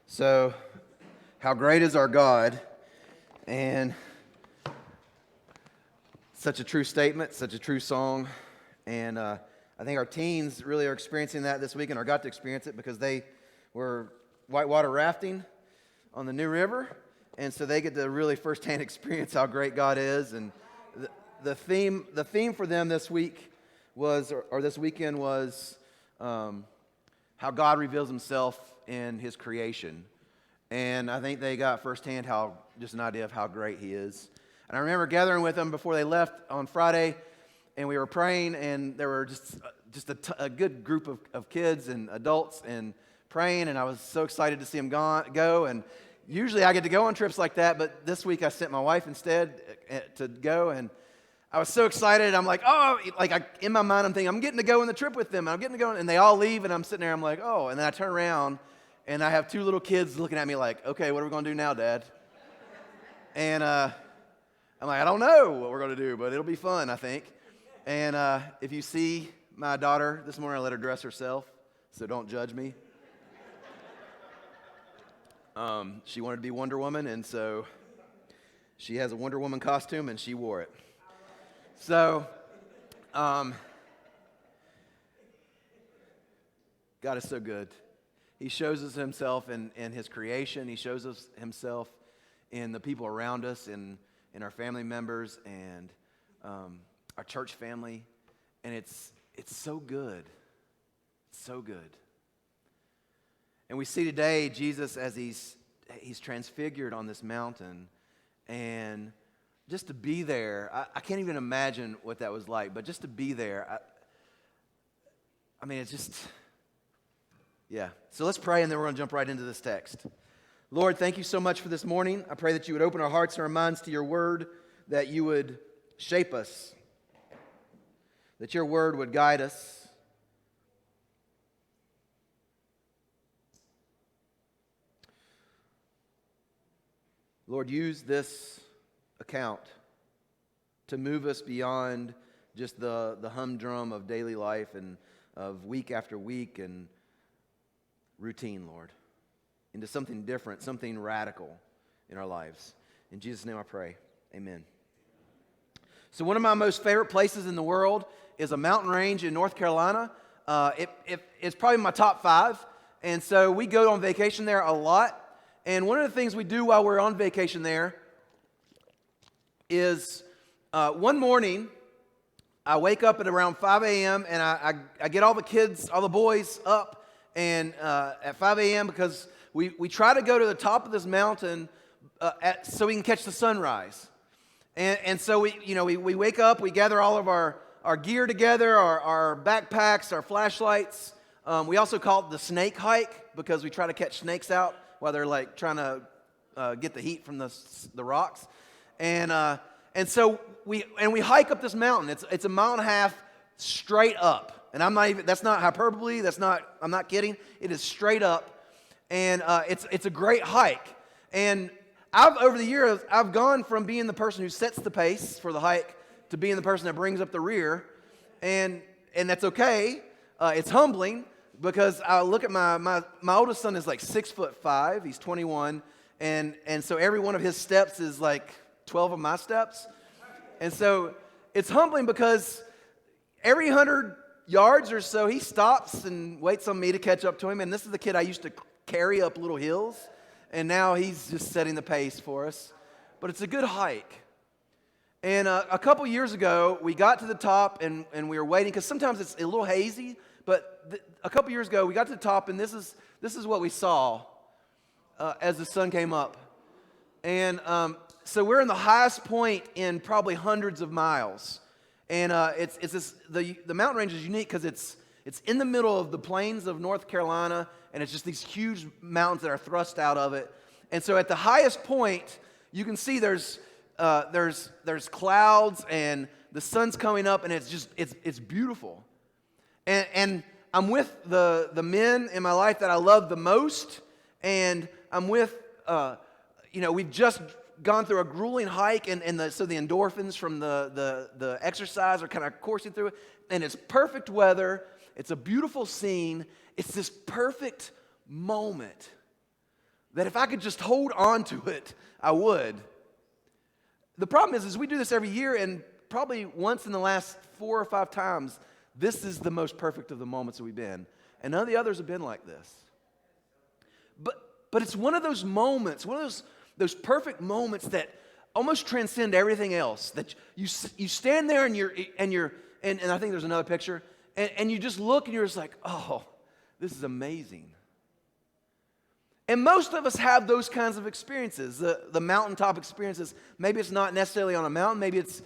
So, how great is our God? And such a true statement, such a true song. And I think our teens really are experiencing that this weekend, or got to experience it because they were whitewater rafting on the New River. And so they get to really firsthand experience how great God is. And the theme for them this week was, or this weekend was, how God reveals himself in his creation. And I think they got firsthand just an idea of how great he is. And I remember gathering with them before they left on Friday, and we were praying, and there were just a good group of kids and adults and praying, and I was so excited to see them go. And usually I get to go on trips like that, but this week I sent my wife instead to go, and I was so excited. I'm like, in my mind I'm thinking, I'm getting to go on the trip with them. I'm getting to go, and they all leave, and I'm sitting there, I'm like, oh. And then I turn around, and I have two little kids looking at me like, okay, what are we going to do now, Dad? And I'm like, I don't know what we're going to do, but it'll be fun, I think. And if you see my daughter this morning, I let her dress herself, so don't judge me. She wanted to be Wonder Woman, and so she has a Wonder Woman costume, and she wore it. So, God is so good. He shows us himself in his creation. He shows us himself in the people around us, in our family members, and our church family. And it's so good. It's so good. And we see today Jesus as he's transfigured on this mountain, and just to be there, I can't even imagine what that was like, but just to be there, I mean, it's just, yeah. So let's pray, and then we're going to jump right into this text. Lord, thank you so much for this morning. I pray that you would open our hearts and our minds to your word, that you would shape us, that your word would guide us. Lord, use this account to move us beyond just the humdrum of daily life and of week after week and routine, Lord, into something different, something radical in our lives. In Jesus' name I pray, amen. So one of my most favorite places in the world is a mountain range in North Carolina. It's probably my top 5, and so we go on vacation there a lot. And one of the things we do while we're on vacation there is one morning, I wake up at around 5 a.m. and I get all the kids, all the boys up and at 5 a.m. because we try to go to the top of this mountain so we can catch the sunrise. And so we wake up, we gather all of our gear together, our backpacks, our flashlights. We also call it the snake hike because we try to catch snakes out while they're like trying to get the heat from the rocks. And so we hike up this mountain. It's a mile and a half straight up. And that's not hyperbole, I'm not kidding. It is straight up. And it's a great hike. And over the years, I've gone from being the person who sets the pace for the hike to being the person that brings up the rear. And that's okay. It's humbling because I look at my oldest son is like 6'5". He's 21. And so every one of his steps is like 12 of my steps. And so it's humbling because every 100 yards or so, he stops and waits on me to catch up to him. And this is the kid I used to carry up little hills. And now he's just setting the pace for us. But it's a good hike. And a couple years ago, we got to the top and we were waiting because sometimes it's a little hazy. But a couple years ago, we got to the top, and this is what we saw as the sun came up. And so we're in the highest point in probably hundreds of miles. And the mountain range is unique because it's in the middle of the plains of North Carolina, and it's just these huge mountains that are thrust out of it. And so at the highest point, you can see there's clouds, and the sun's coming up, and it's beautiful. And I'm with the men in my life that I love the most, and I'm with, we've just gone through a grueling hike, so the endorphins from the exercise are kind of coursing through it, and it's perfect weather, it's a beautiful scene, it's this perfect moment that if I could just hold on to it, I would. The problem is we do this every year, and probably once in the last 4 or 5 times, this is the most perfect of the moments that we've been. And none of the others have been like this. But it's one of those moments, one of those perfect moments that almost transcend everything else. That you stand there and I think there's another picture, and you just look and you're just like, oh, this is amazing. And most of us have those kinds of experiences, the mountaintop experiences. Maybe it's not necessarily on a mountain. Maybe it's,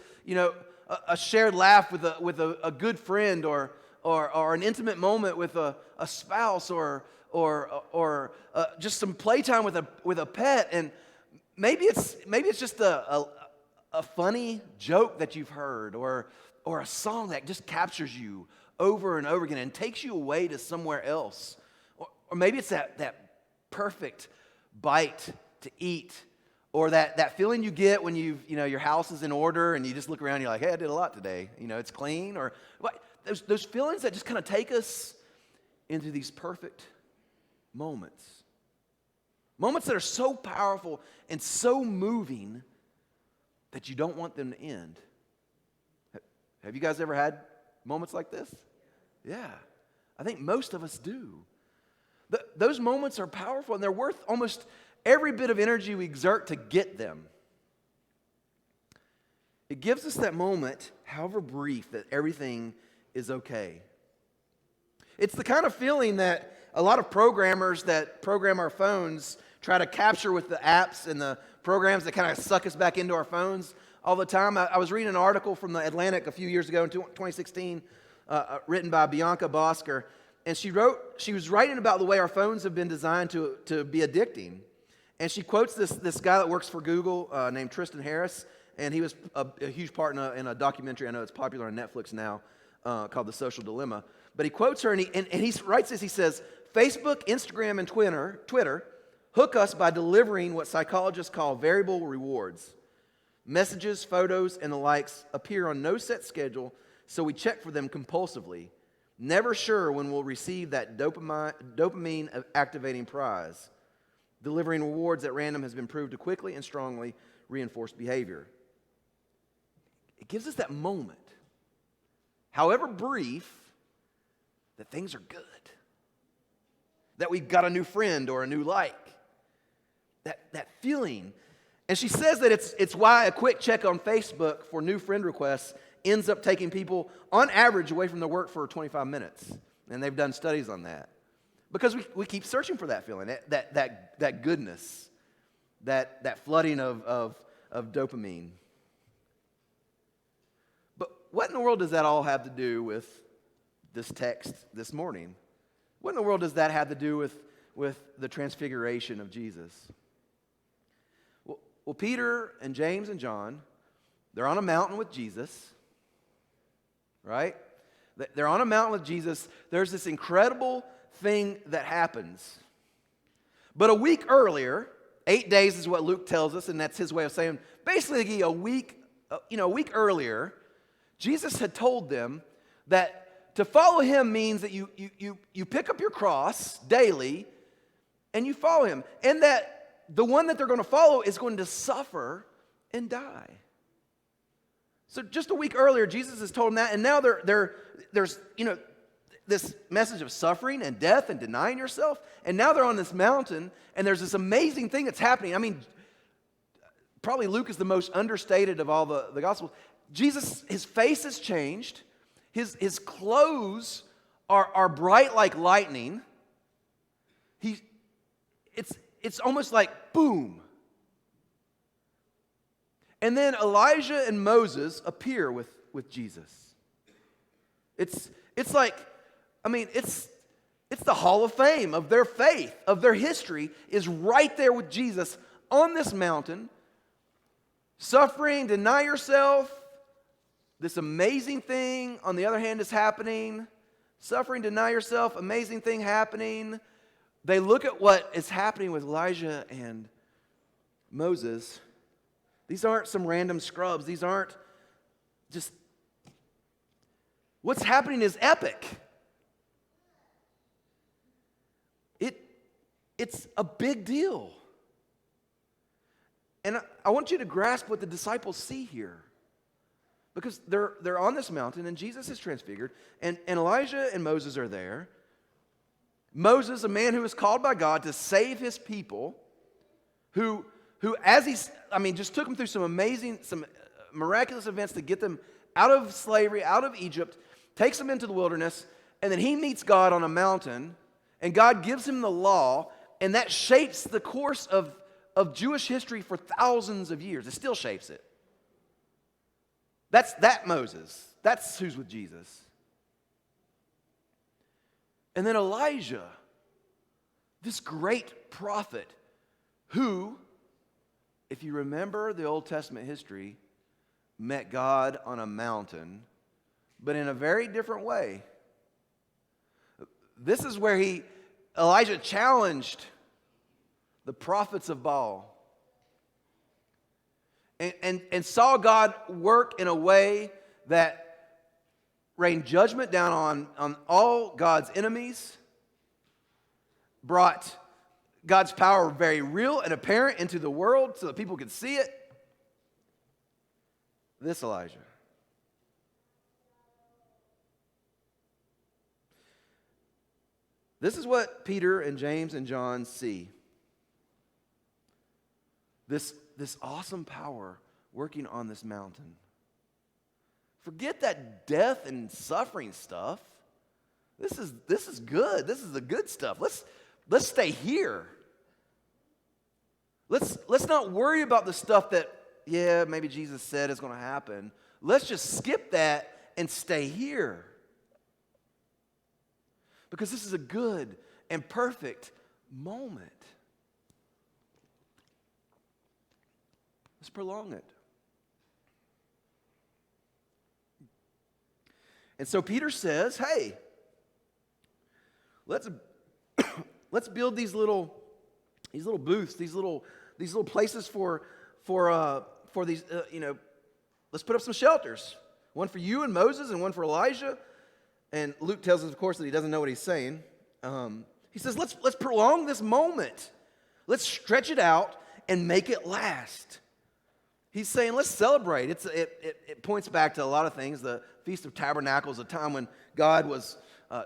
a shared laugh with a good friend, or an intimate moment with a spouse, or just some playtime with a pet. And maybe it's just a funny joke that you've heard, or a song that just captures you over and over again and takes you away to somewhere else. Or maybe it's that perfect bite to eat, or that feeling you get when your house is in order and you just look around and you're like, hey, I did a lot today. It's clean. Or those feelings that just kind of take us into these perfect moments. Moments that are so powerful and so moving that you don't want them to end. Have you guys ever had moments like this? Yeah. I think most of us do. Those moments are powerful, and they're worth almost every bit of energy we exert to get them. It gives us that moment, however brief, that everything is okay. It's the kind of feeling that a lot of programmers that program our phones try to capture with the apps and the programs that kind of suck us back into our phones all the time. I was reading an article from the Atlantic a few years ago in 2016, written by Bianca Bosker, and she was writing about the way our phones have been designed to be addicting. And she quotes this guy that works for Google named Tristan Harris, and he was a huge part in a documentary. I know it's popular on Netflix now, called The Social Dilemma. But he quotes her, and he writes this. He says, Facebook, Instagram, and Twitter hook us by delivering what psychologists call variable rewards. Messages, photos, and the likes appear on no set schedule, so we check for them compulsively, never sure when we'll receive that dopamine activating prize. Delivering rewards at random has been proved to quickly and strongly reinforce behavior. It gives us that moment, however brief, that things are good, that we've got a new friend or a new like, that feeling. And she says that it's why a quick check on Facebook for new friend requests ends up taking people, on average, away from their work for 25 minutes. And they've done studies on that. Because we keep searching for that feeling, that goodness, that flooding of dopamine. But what in the world does that all have to do with this text this morning? What in the world does that have to do with the transfiguration of Jesus? Well, Peter and James and John, they're on a mountain with Jesus, right? They're on a mountain with Jesus. There's this incredible thing that happens. But a week earlier, 8 days is what Luke tells us, and that's his way of saying, basically a week earlier, Jesus had told them that to follow him means that you pick up your cross daily and you follow him, and that the one that they're going to follow is going to suffer and die. So just a week earlier, Jesus has told them that, and now there's this message of suffering and death and denying yourself, and now they're on this mountain, and there's this amazing thing that's happening. I mean, probably Luke is the most understated of all the Gospels. Jesus, his face has changed. His clothes are bright like lightning. It's almost like boom. And then Elijah and Moses appear with Jesus. It's like, I mean, it's the Hall of Fame of their faith, of their history, is right there with Jesus on this mountain, suffering, deny yourself. This amazing thing, on the other hand, is happening. Suffering, deny yourself, amazing thing happening. They look at what is happening with Elijah and Moses. These aren't some random scrubs. These aren't just... What's happening is epic. It's a big deal. And I want you to grasp what the disciples see here. Because they're on this mountain, and Jesus is transfigured, and Elijah and Moses are there. Moses, a man who was called by God to save his people, who just took them through some miraculous events to get them out of slavery, out of Egypt, takes them into the wilderness, and then he meets God on a mountain, and God gives him the law, and that shapes the course of Jewish history for thousands of years. It still shapes it. That's that Moses. That's who's with Jesus. And then Elijah, this great prophet who, if you remember the Old Testament history, met God on a mountain, but in a very different way. This is where Elijah challenged the prophets of Baal and saw God work in a way that rained judgment down on all God's enemies, brought God's power very real and apparent into the world so that people could see it. This Elijah. This is what Peter and James and John see. This awesome power working on this mountain. Forget that death and suffering stuff. This is good. This is the good stuff. Let's stay here. Let's not worry about the stuff that, maybe Jesus said is going to happen. Let's just skip that and stay here. Because this is a good and perfect moment. Let's prolong it. And so Peter says, hey, let's build these little booths, these little places for these, let's put up some shelters. One for you and Moses and one for Elijah. And Luke tells us, of course, that he doesn't know what he's saying. He says, let's prolong this moment. Let's stretch it out and make it last. He's saying, let's celebrate. It points back to a lot of things. The Feast of Tabernacles, a time when God was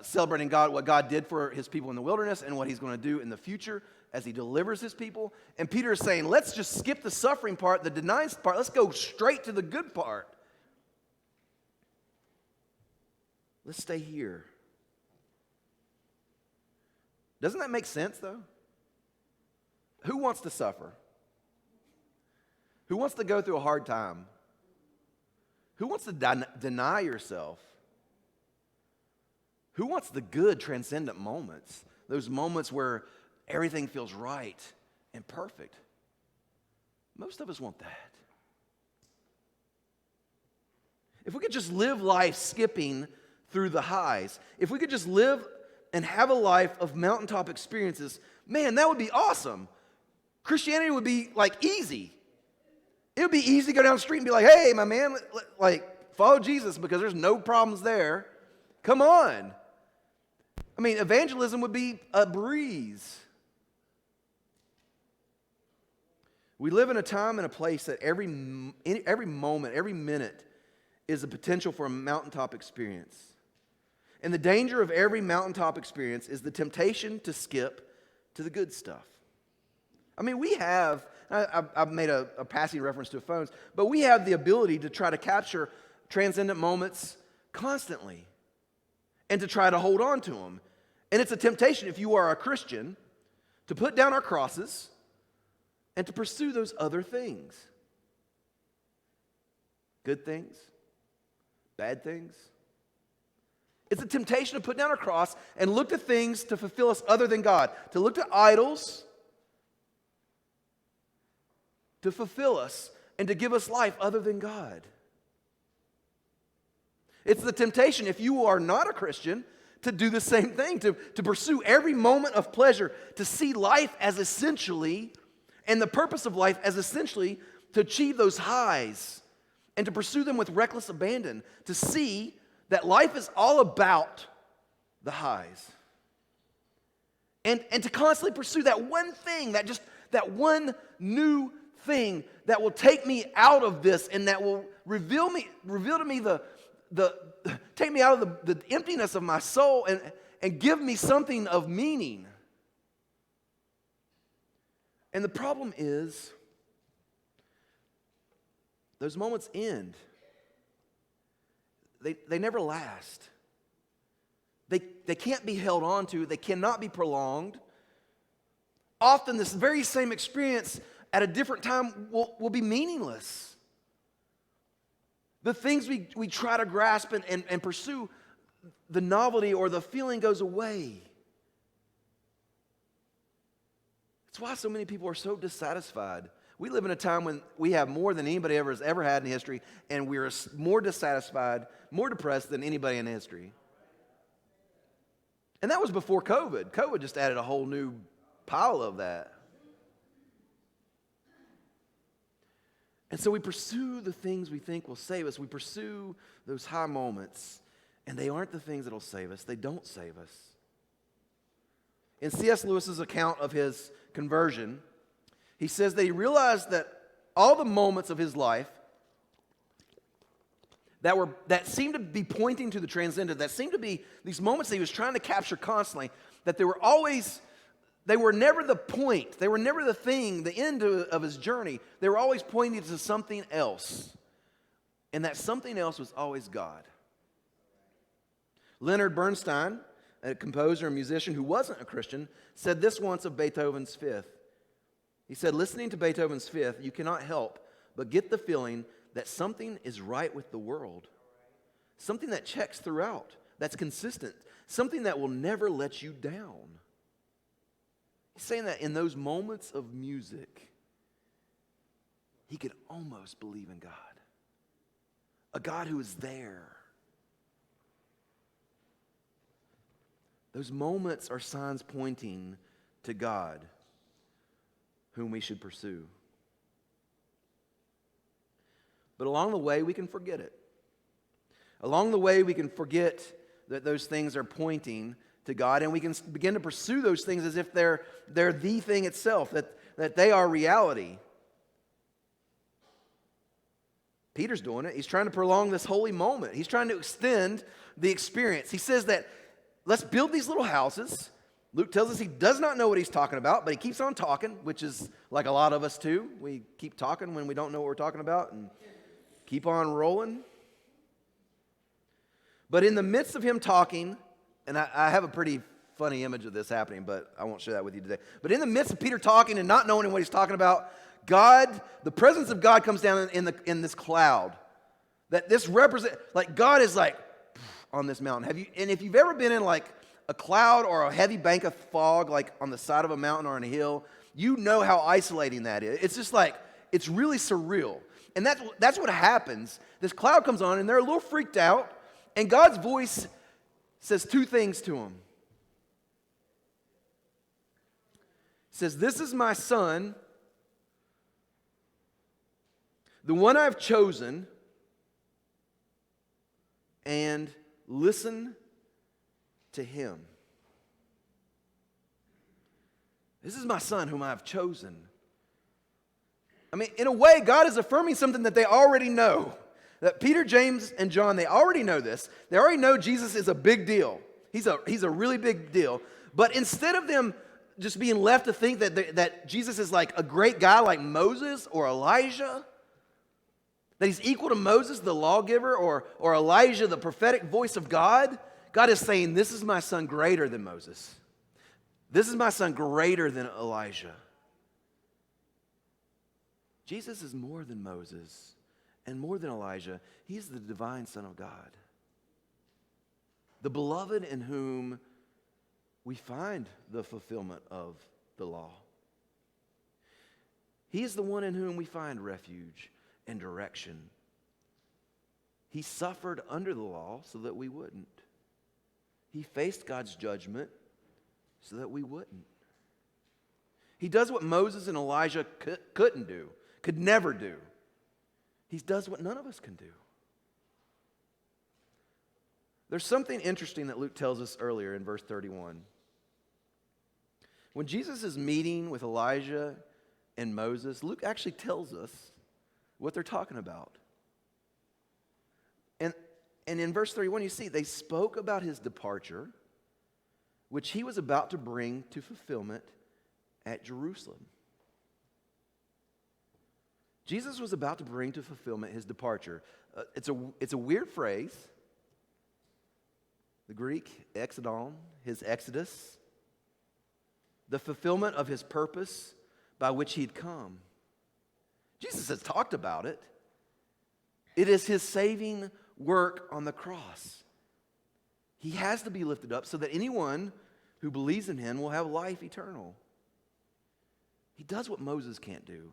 celebrating what God did for his people in the wilderness and what he's going to do in the future as he delivers his people. And Peter is saying, let's just skip the suffering part, the denying part. Let's go straight to the good part. Let's stay here. Doesn't that make sense, though? Who wants to suffer? Who wants to go through a hard time? Who wants to deny yourself? Who wants the good, transcendent moments? Those moments where everything feels right and perfect. Most of us want that. If we could just live life skipping through the highs, if we could just live and have a life of mountaintop experiences, man, that would be awesome. Christianity would be like easy. It would be easy to go down the street and be like, hey, my man, follow Jesus because there's no problems there. Come on. I mean, evangelism would be a breeze. We live in a time and a place that every moment, every minute is a potential for a mountaintop experience. And the danger of every mountaintop experience is the temptation to skip to the good stuff. I mean, we have, I've made a passing reference to phones, but we have the ability to try to capture transcendent moments constantly and to try to hold on to them. And it's a temptation, if you are a Christian, to put down our crosses and to pursue those other things. Good things, bad things. It's a temptation to put down our cross and look to things to fulfill us other than God, to look to idols to fulfill us and to give us life other than God. It's the temptation, if you are not a Christian, to do the same thing, to pursue every moment of pleasure, to see life as essentially, and the purpose of life as essentially to achieve those highs and to pursue them with reckless abandon, to see that life is all about the highs. And to constantly pursue that one thing, that one new thing that will take me out of this and that will reveal to me take me out of the emptiness of my soul and give me something of meaning. And the problem is, those moments end. They never last. They can't be held on to. They cannot be prolonged. Often this very same experience at a different time will be meaningless. The things we try to grasp and pursue, the novelty or the feeling goes away. That's why so many people are so dissatisfied. We live in a time when we have more than anybody has ever had in history, and we're more dissatisfied, more depressed than anybody in history. And that was before COVID. COVID just added a whole new pile of that. And so we pursue the things we think will save us. We pursue those high moments, and they aren't the things that will save us. They don't save us. In C.S. Lewis's account of his conversion, he says that he realized that all the moments of his life that seemed to be pointing to the transcendent, that seemed to be these moments that he was trying to capture constantly, that they were never the point, they were never the thing, the end of his journey. They were always pointing to something else. And that something else was always God. Leonard Bernstein, a composer and musician who wasn't a Christian, said this once of Beethoven's Fifth. He said, listening to Beethoven's Fifth, you cannot help but get the feeling that something is right with the world. Something that checks throughout, that's consistent. Something that will never let you down. He's saying that in those moments of music, he could almost believe in God. A God who is there. Those moments are signs pointing to God, whom we should pursue. But along the way, we can forget it. Along the way, we can forget that those things are pointing to God, and we can begin to pursue those things as if they're the thing itself, that they are reality. Peter's doing it. He's trying to prolong this holy moment. He's trying to extend the experience. He says that let's build these little houses. Luke tells us he does not know what he's talking about, but he keeps on talking, which is like a lot of us too. We keep talking when we don't know what we're talking about and keep on rolling. But in the midst of him talking, and I have a pretty funny image of this happening, but I won't share that with you today. But in the midst of Peter talking and not knowing what he's talking about, God, the presence of God comes down in this cloud. That this represents, like God is like on this mountain. If you've ever been in like a cloud or a heavy bank of fog, like on the side of a mountain or on a hill, you know how isolating that is. It's just like, it's really surreal. And that's what happens. This cloud comes on and they're a little freaked out, and God's voice says two things to them. It says, "This is my son, the one I've chosen, and listen to him." This is my son whom I have chosen. I mean, in a way, God is affirming something that they already know. That Peter, James, and John, they already know this. They already know Jesus is a big deal. He's a really big deal. But instead of them just being left to think that Jesus is like a great guy like Moses or Elijah, that he's equal to Moses, the lawgiver, or Elijah, the prophetic voice of God, God is saying, this is my son greater than Moses. This is my son greater than Elijah. Jesus is more than Moses and more than Elijah. He's the divine Son of God. The beloved in whom we find the fulfillment of the law. He is the one in whom we find refuge and direction. He suffered under the law so that we wouldn't. He faced God's judgment so that we wouldn't. He does what Moses and Elijah couldn't do, could never do. He does what none of us can do. There's something interesting that Luke tells us earlier in verse 31. When Jesus is meeting with Elijah and Moses, Luke actually tells us what they're talking about. And in verse 31, you see, they spoke about his departure, which he was about to bring to fulfillment at Jerusalem. Jesus was about to bring to fulfillment his departure. It's a weird phrase. The Greek, exodon, his exodus. The fulfillment of his purpose by which he'd come. Jesus has talked about it. It is his saving work on the cross. He has to be lifted up so that anyone who believes in him will have life eternal. He does what Moses can't do.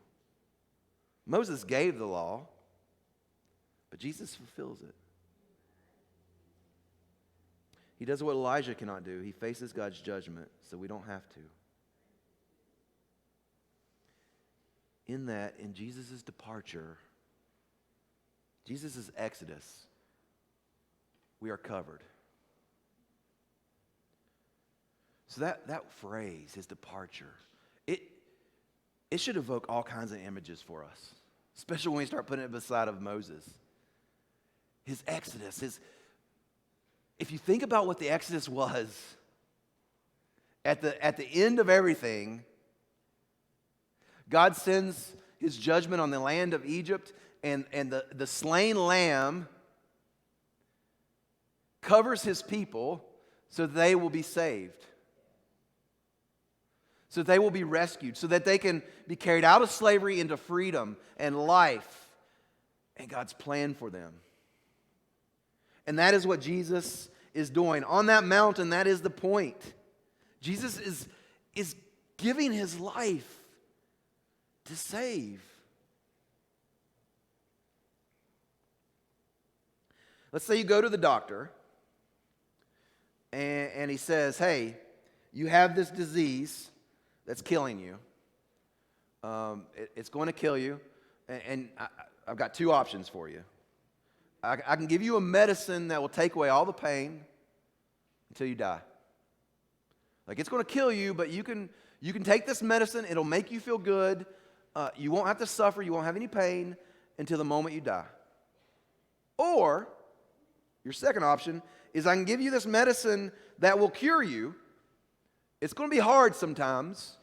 Moses gave the law, but Jesus fulfills it. He does what Elijah cannot do. He faces God's judgment, so we don't have to. In Jesus' departure, Jesus' exodus, we are covered. So that phrase, his departure, it should evoke all kinds of images for us, especially when we start putting it beside of Moses. His exodus, if you think about what the exodus was, at the end of everything, God sends his judgment on the land of Egypt, and the slain lamb covers his people so that they will be saved. So that they will be rescued, so that they can be carried out of slavery into freedom and life and God's plan for them. And that is what Jesus is doing. On that mountain, that is the point. Jesus is giving his life to save. Let's say you go to the doctor and he says, hey, you have this disease that's killing you. It's going to kill you. And I've got two options for you. I can give you a medicine that will take away all the pain until you die. Like, it's going to kill you, but you can take this medicine. It'll make you feel good. You won't have to suffer. You won't have any pain until the moment you die. Or, your second option is I can give you this medicine that will cure you. It's going to be hard sometimes.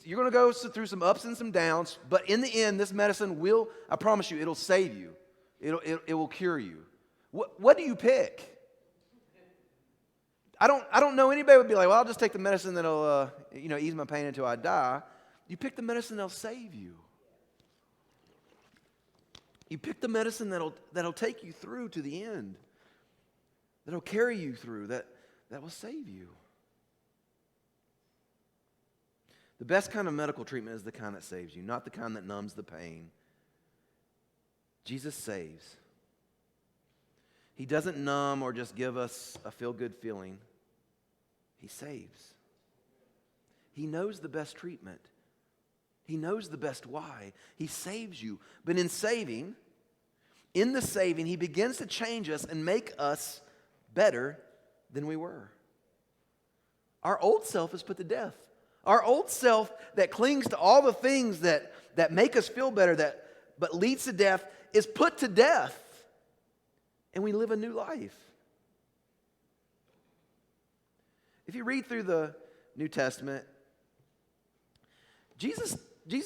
You're going to go through some ups and some downs, but in the end, this medicine will, I promise you, it'll save you. It will cure you. What do you pick? I don't know anybody would be like, well, I'll just take the medicine that'll ease my pain until I die. You pick the medicine that'll save you. You pick the medicine that'll take you through to the end. That'll carry you through, that will save you. The best kind of medical treatment is the kind that saves you, not the kind that numbs the pain. Jesus saves. He doesn't numb or just give us a feel-good feeling. He saves. He knows the best treatment. He knows the best why. He saves you. But in the saving, he begins to change us and make us better than we were. Our old self is put to death. Our old self that clings to all the things that make us feel better, but leads to death, is put to death. And we live a new life. If you read through the New Testament, Jesus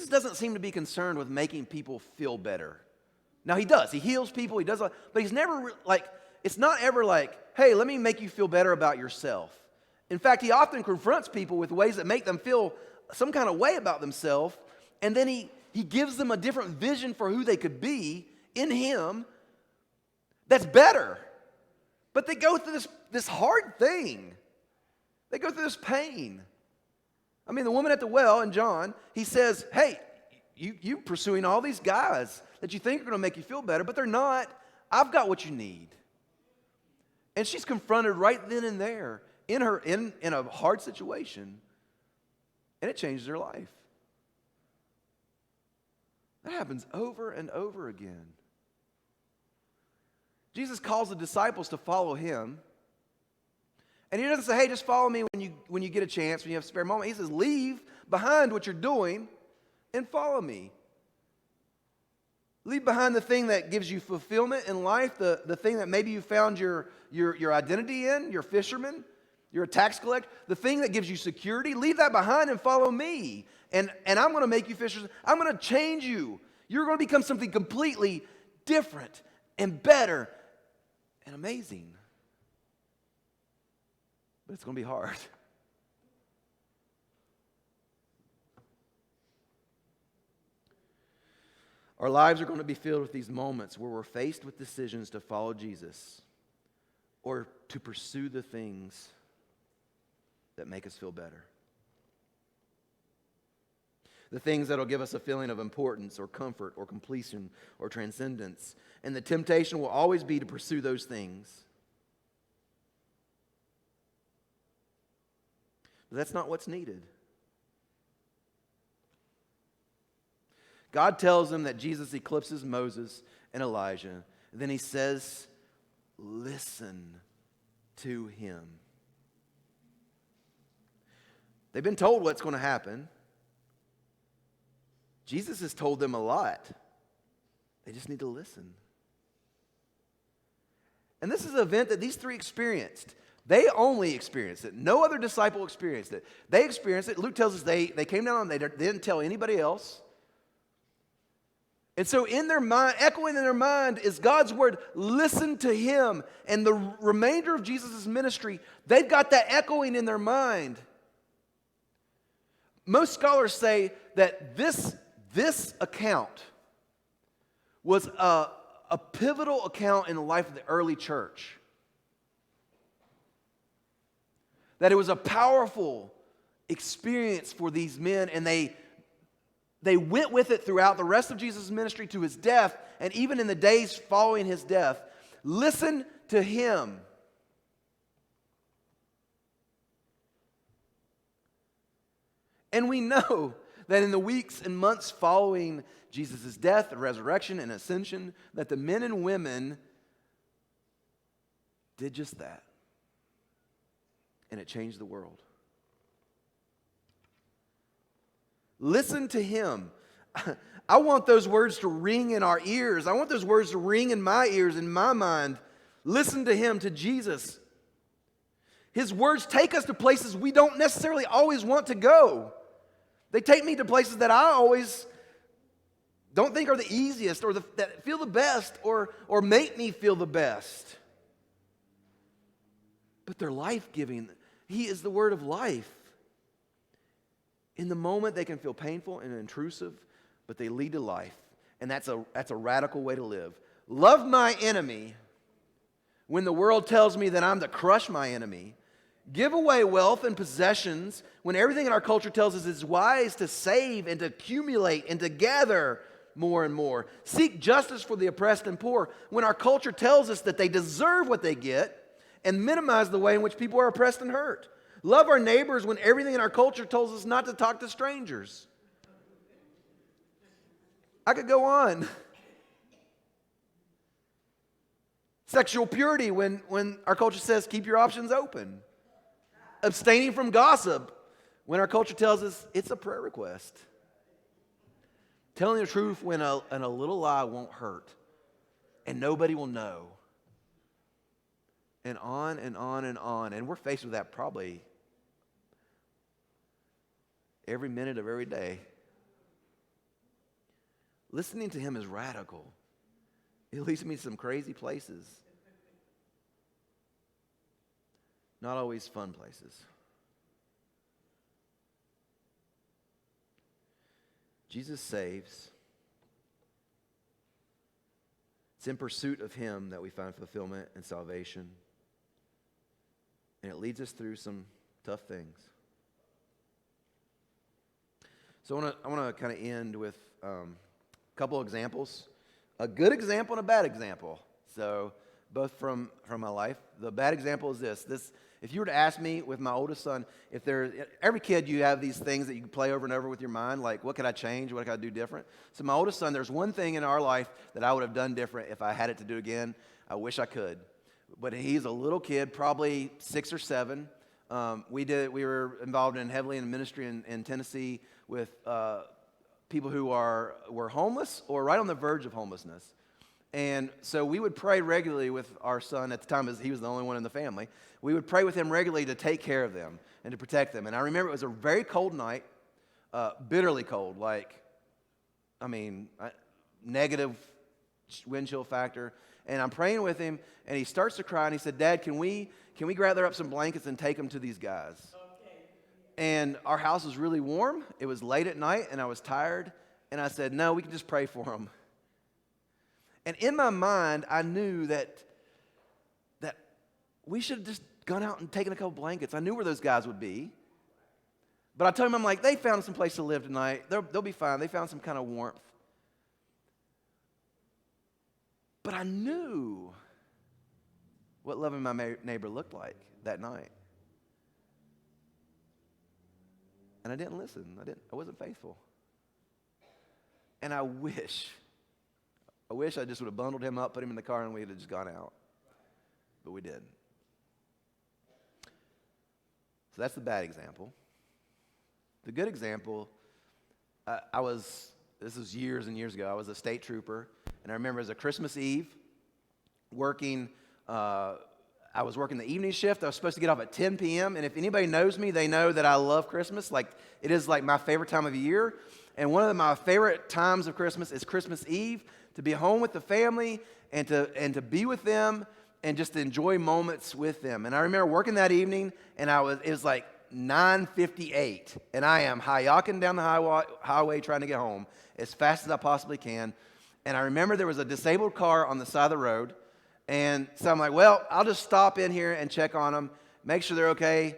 doesn't seem to be concerned with making people feel better. Now he does. He heals people. He does, but he's never it's not ever like, hey, let me make you feel better about yourself. In fact, he often confronts people with ways that make them feel some kind of way about themselves, and then he gives them a different vision for who they could be in him that's better. But they go through this hard thing. They go through this pain. I mean, the woman at the well in John, he says, hey, you pursuing all these guys that you think are going to make you feel better, but they're not. I've got what you need. And she's confronted right then and there in a hard situation, and it changes her life. That happens over and over again. Jesus calls the disciples to follow him, And he doesn't say, hey, just follow me when you get a chance, when you have a spare moment. He says, leave behind what you're doing and follow me. Leave behind the thing that gives you fulfillment in life, the thing that maybe you found your identity in. You're a fisherman, you're a tax collector. The thing that gives you security, leave that behind and follow me. And I'm going to make you fishers. I'm going to change you. You're going to become something completely different and better and amazing. But it's going to be hard. Our lives are going to be filled with these moments where we're faced with decisions to follow Jesus or to pursue the things that make us feel better. The things that will give us a feeling of importance or comfort or completion or transcendence. And the temptation will always be to pursue those things. But that's not what's needed. God tells them that Jesus eclipses Moses and Elijah. Then he says, listen to him. They've been told what's going to happen. Jesus has told them a lot. They just need to listen. And this is an event that these three experienced. They only experienced it. No other disciple experienced it. They experienced it. Luke tells us they came down and they didn't tell anybody else. And so in their mind, echoing in their mind is God's word, listen to him. And the remainder of Jesus' ministry, they've got that echoing in their mind. Most scholars say that this account was a pivotal account in the life of the early church. That it was a powerful experience for these men, and they went with it throughout the rest of Jesus' ministry to his death, and even in the days following his death. Listen to him. And we know that in the weeks and months following Jesus' death, resurrection, and ascension, that the men and women did just that. And it changed the world. Listen to him. I want those words to ring in our ears. I want those words to ring in my ears, in my mind. Listen to him, to Jesus. His words take us to places we don't necessarily always want to go. They take me to places that I always don't think are the easiest or that feel the best or make me feel the best. But they're life-giving. He is the word of life. In the moment, they can feel painful and intrusive, but they lead to life. And that's a radical way to live. Love my enemy when the world tells me that I'm to crush my enemy. Give away wealth and possessions when everything in our culture tells us it's wise to save and to accumulate and to gather more and more. Seek justice for the oppressed and poor when our culture tells us that they deserve what they get, and minimize the way in which people are oppressed and hurt. Love our neighbors when everything in our culture tells us not to talk to strangers. I could go on. Sexual purity when our culture says keep your options open. Abstaining from gossip when our culture tells us it's a prayer request. Telling the truth when a little lie won't hurt and nobody will know. And on and on and on. And we're faced with that probably every minute of every day. Listening to him is radical. It leads me to some crazy places. Not always fun places. Jesus saves. It's in pursuit of him that we find fulfillment and salvation. And it leads us through some tough things. So I want to kind of end with a couple examples. A good example and a bad example. So both from my life. The bad example is this. If you were to ask me with my oldest son, every kid you have these things that you can play over and over with your mind, like what could I change, what could I do different? So my oldest son, there's one thing in our life that I would have done different if I had it to do again. I wish I could. but he's a little kid, probably 6 or 7. We were involved heavily in ministry in Tennessee with people who were homeless or right on the verge of homelessness. And so we would pray regularly with our son at the time, as he was the only one in the family. We would pray with him regularly to take care of them and to protect them. And I remember it was a very cold night, bitterly cold, negative wind chill factor. And I'm praying with him, and he starts to cry, and he said, "Dad, can we gather up some blankets and take them to these guys?" Okay. And our house was really warm. It was late at night, and I was tired. And I said, "No, we can just pray for them." And in my mind, I knew that we should have just gone out and taken a couple blankets. I knew where those guys would be. But I told him, I'm like, they found some place to live tonight. They'll be fine. They found some kind of warmth. But I knew what loving my neighbor looked like that night. And I didn't listen. I wasn't faithful. And I wish I just would have bundled him up, put him in the car, and we would have just gone out. But we did. So that's the bad example. The good example, this was years and years ago, I was a state trooper, and I remember it was a Christmas Eve, I was working the evening shift. I was supposed to get off at 10 p.m., and if anybody knows me, they know that I love Christmas. It is my favorite time of the year, and one of my favorite times of Christmas is Christmas Eve, to be home with the family and to be with them and just to enjoy moments with them. And I remember working that evening, and it was 9:58, and I am hayaking down the highway trying to get home as fast as I possibly can. And I remember there was a disabled car on the side of the road, and so I'm like, well, I'll just stop in here and check on them, make sure they're okay,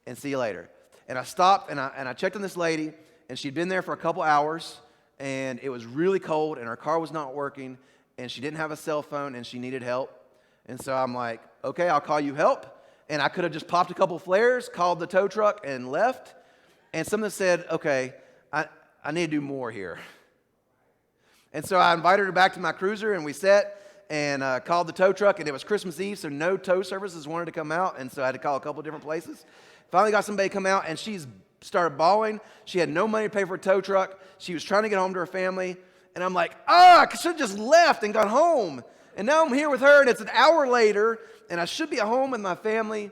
and see you later. And I stopped, and I checked on this lady, and she'd been there for a couple hours, and it was really cold, and her car was not working, and she didn't have a cell phone, and she needed help. And so I'm like, okay, I'll call you help. And I could have just popped a couple flares, called the tow truck, and left. And someone said, okay, I need to do more here. And so I invited her back to my cruiser, and we sat and called the tow truck. And it was Christmas Eve, so no tow services wanted to come out. And so I had to call a couple different places. Finally got somebody to come out, and she's started bawling. She had no money to pay for a tow truck. She was trying to get home to her family. And I'm like, I should have just left and gone home. And now I'm here with her, and it's an hour later, and I should be at home with my family.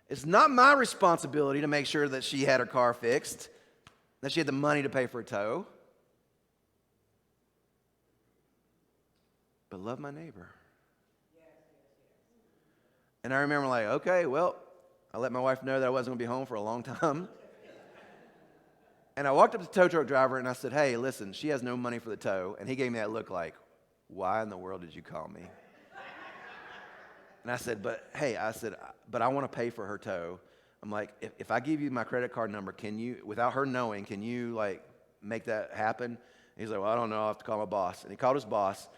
It's not my responsibility to make sure that she had her car fixed, that she had the money to pay for a tow. But love my neighbor. And I remember okay, well, I let my wife know that I wasn't going to be home for a long time. And I walked up to the tow truck driver, and I said, hey, listen, she has no money for the tow. And he gave me that look like, why in the world did you call me? And I said, but I want to pay for her tow. I'm like, if I give you my credit card number, can you, without her knowing, can you make that happen? And he's like, well, I don't know, I'll have to call my boss. And he called his boss,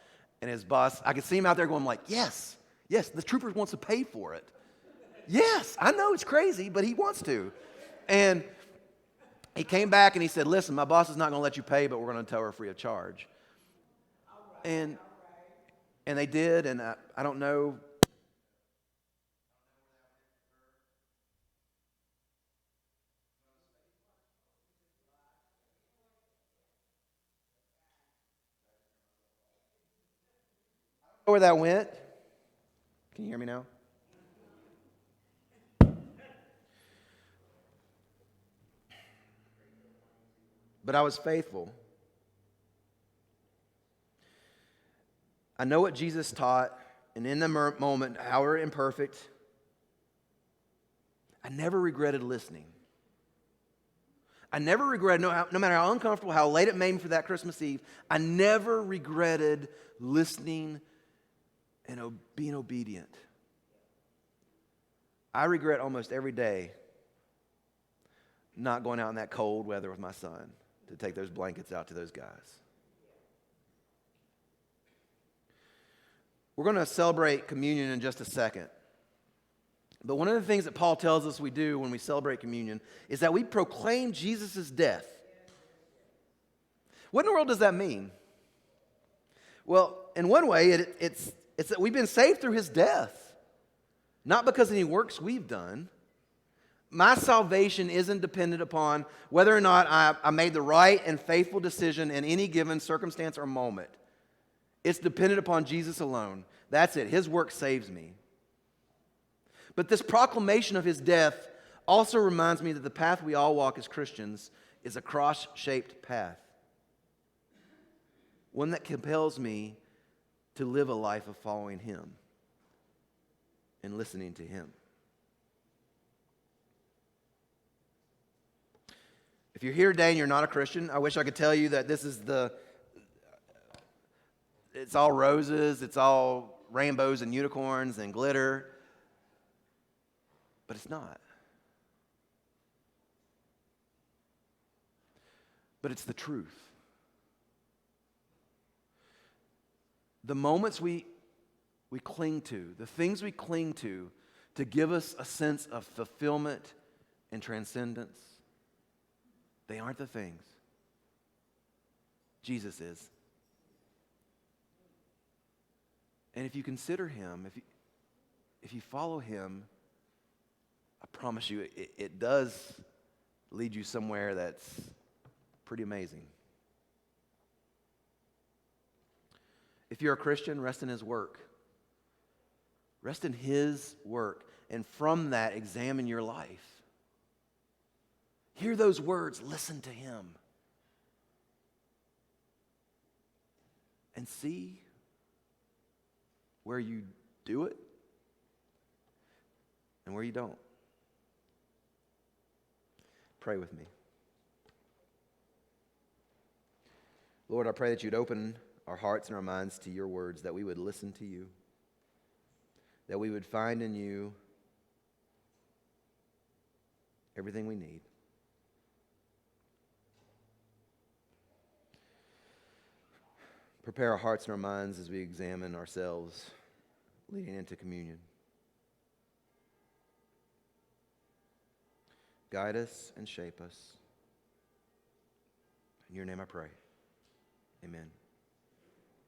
and his boss, I could see him out there going yes, the trooper wants to pay for it. Yes, I know it's crazy, but he wants to. And he came back and he said, listen, my boss is not going to let you pay, but we're going to tow her free of charge. And they did, and I don't know. Where that went. Can you hear me now? But I was faithful. I know what Jesus taught, and in the moment, however imperfect, I never regretted listening. I never regretted, no matter how uncomfortable, how late it made me for that Christmas Eve, I never regretted listening and being obedient. I regret almost every day not going out in that cold weather with my son to take those blankets out to those guys. We're going to celebrate communion in just a second. But one of the things that Paul tells us we do when we celebrate communion is that we proclaim Jesus' death. What in the world does that mean? Well, in one way, it It's that we've been saved through his death, not because of any works we've done. My salvation isn't dependent upon whether or not I made the right and faithful decision in any given circumstance or moment. It's dependent upon Jesus alone. That's it. His work saves me. But this proclamation of his death also reminds me that the path we all walk as Christians is a cross-shaped path. One that compels me to live a life of following him and listening to him. If you're here today and you're not a Christian, I wish I could tell you that it's all roses, it's all rainbows and unicorns and glitter, but it's not. But it's the truth. The moments we cling to, the things we cling to give us a sense of fulfillment and transcendence, they aren't the things. Jesus is. And if you consider him, if you follow him, I promise you it does lead you somewhere that's pretty amazing. If you're a Christian, rest in his work. Rest in his work. And from that, examine your life. Hear those words, listen to him. And see where you do it and where you don't. Pray with me. Lord, I pray that you'd open our hearts and our minds to your words, that we would listen to you, that we would find in you everything we need. Prepare our hearts and our minds as we examine ourselves leading into communion. Guide us and shape us. In your name I pray. Amen.